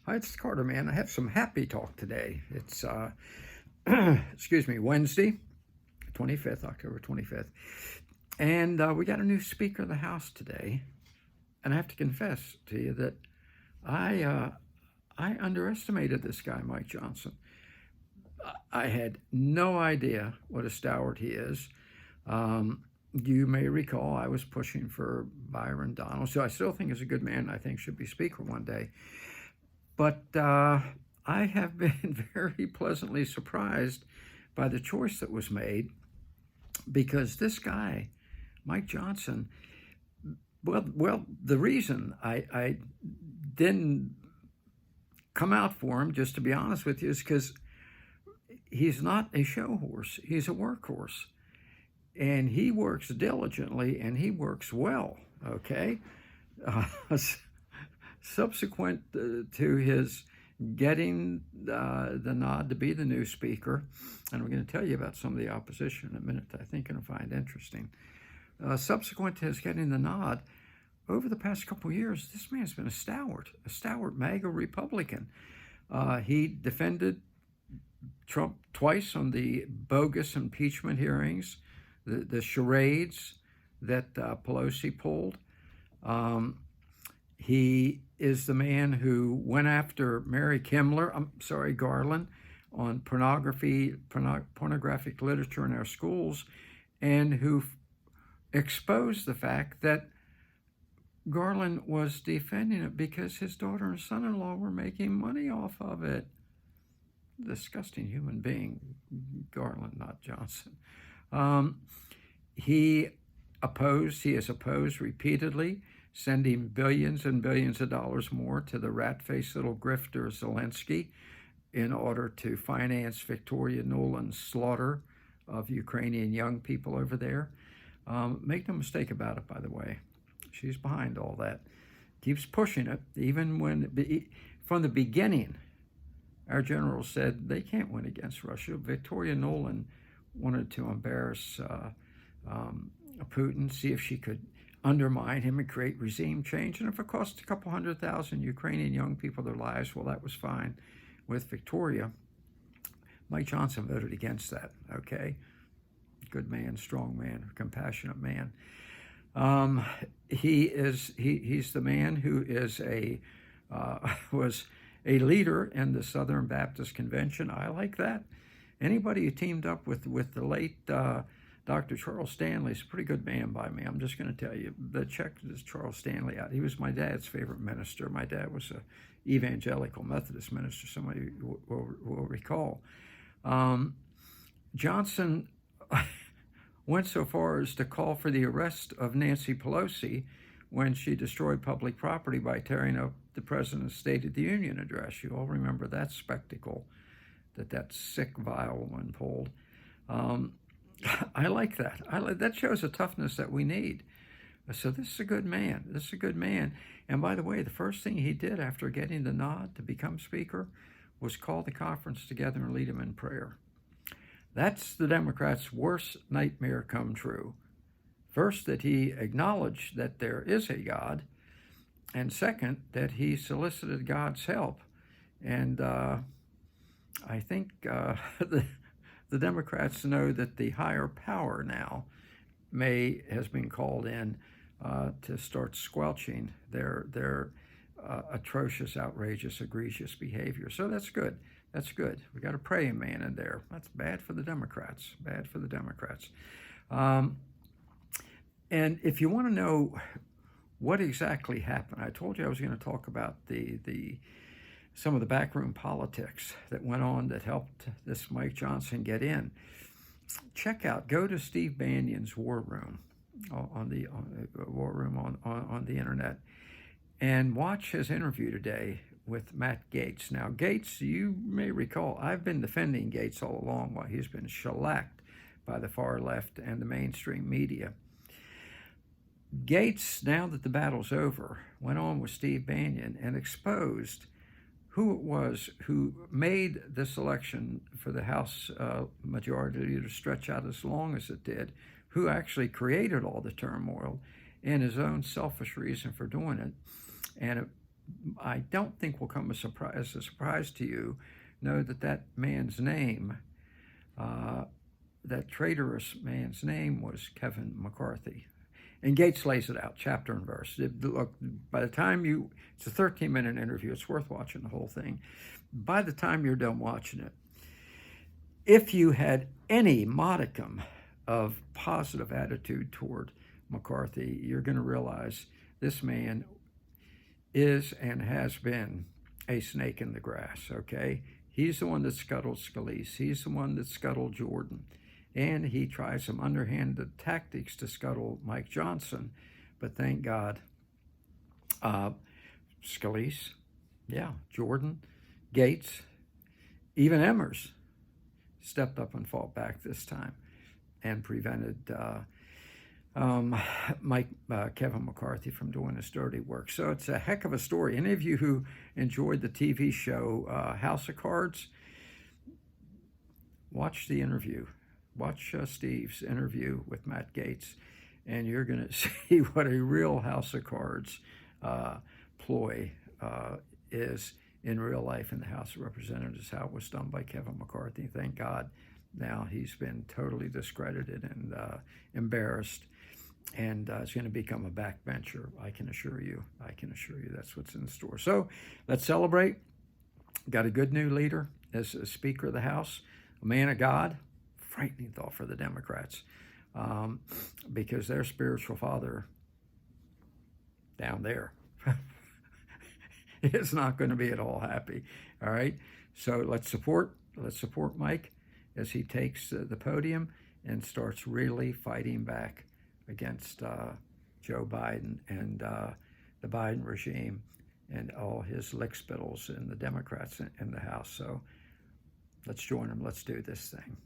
Hi, it's Carter, man. I have some happy talk today. It's, excuse me, Wednesday, 25th, October 25th. And we got a new Speaker of the House today. And I have to confess to you that I underestimated this guy, Mike Johnson. I had no idea what a stalwart he is. You may recall I was pushing for Byron Donalds, so I still think he's a good man. I think should be Speaker one day. But I have been very pleasantly surprised by the choice that was made because this guy, Mike Johnson, well, the reason I didn't come out for him, just to be honest with you, is because he's not a show horse. He's a workhorse. And he works diligently and he works well, okay? Uh, Subsequent to his getting the nod to be the new speaker, and I'm going to tell you about some of the opposition in a minute that I think you're going to find interesting. Subsequent to his getting the nod, over the past couple of years, this man's been a stalwart MAGA Republican. He defended Trump twice on the bogus impeachment hearings, the charades that Pelosi pulled. He is the man who went after Mary Garland, on pornographic literature in our schools, and who exposed the fact that Garland was defending it because his daughter and son-in-law were making money off of it. Disgusting human being, Garland, not Johnson. He has opposed repeatedly sending billions and billions of dollars more to the rat-faced little grifter Zelensky in order to finance Victoria Nuland's slaughter of Ukrainian young people over there. Make no mistake about it, by the way. She's behind all that. Keeps pushing it, even when, from the beginning, our general said they can't win against Russia. Victoria Nuland wanted to embarrass Putin, see if she could undermine him and create regime change. And if it cost a couple 100,000 Ukrainian young people their lives, well, that was fine with Victoria. Mike Johnson voted against that, okay? Good man, strong man, compassionate man. He's the man who is was a leader in the Southern Baptist Convention. I like that. Anybody who teamed up with the late Dr. Charles Stanley is a pretty good man by me. I'm just going to tell you. Check this Charles Stanley out. He was my dad's favorite minister. My dad was an evangelical Methodist minister, somebody will recall. Johnson went so far as to call for the arrest of Nancy Pelosi when she destroyed public property by tearing up the President's State of the Union address. You all remember that spectacle that sick, vile woman pulled. I like that. That shows a toughness that we need. So this is a good man. This is a good man. And by the way, the first thing he did after getting the nod to become Speaker was call the conference together and lead them in prayer. That's the Democrats' worst nightmare come true. First, that he acknowledged that there is a God, and second, that he solicited God's help. And I think the Democrats know that the higher power now has been called in to start squelching their atrocious, outrageous, egregious behavior. So that's good. That's good. We got a praying man in there. That's bad for the Democrats. Bad for the Democrats. And if you want to know what exactly happened, I told you I was going to talk about some of the backroom politics that went on that helped this Mike Johnson get in. Go to Steve Bannon's War Room on the internet, and watch his interview today with Matt Gaetz. Now, Gaetz, you may recall, I've been defending Gaetz all along while he's been shellacked by the far left and the mainstream media. Gaetz, now that the battle's over, went on with Steve Bannon and exposed who it was who made this election for the House majority to stretch out as long as it did, who actually created all the turmoil, and his own selfish reason for doing it. And I don't think will come as a surprise to you. Know that that man's name, uh, that traitorous man's name, was Kevin McCarthy. And Gates lays it out, chapter and verse. Look, by the time it's a 13-minute interview. It's worth watching the whole thing. By the time you're done watching it, if you had any modicum of positive attitude toward McCarthy, you're going to realize this man is and has been a snake in the grass, okay? He's the one that scuttled Scalise. He's the one that scuttled Jordan. And he tries some underhanded tactics to scuttle Mike Johnson. But thank God, Scalise, yeah, Jordan, Gates, even Emmers stepped up and fought back this time and prevented Kevin McCarthy from doing his dirty work. So it's a heck of a story. Any of you who enjoyed the TV show House of Cards, watch the interview. Watch Steve's interview with Matt Gaetz, and you're going to see what a real House of Cards ploy is in real life in the House of Representatives, how it was done by Kevin McCarthy. Thank God now he's been totally discredited and embarrassed, and is going to become a backbencher. I can assure you that's what's in store. So let's celebrate. Got a good new leader as a Speaker of the House, a man of God. Frightening thought for the Democrats, because their spiritual father down there is not going to be at all happy. All right, so let's support Mike as he takes the podium and starts really fighting back against Joe Biden and the Biden regime and all his lickspittles and the Democrats in the House. So let's join him. Let's do this thing.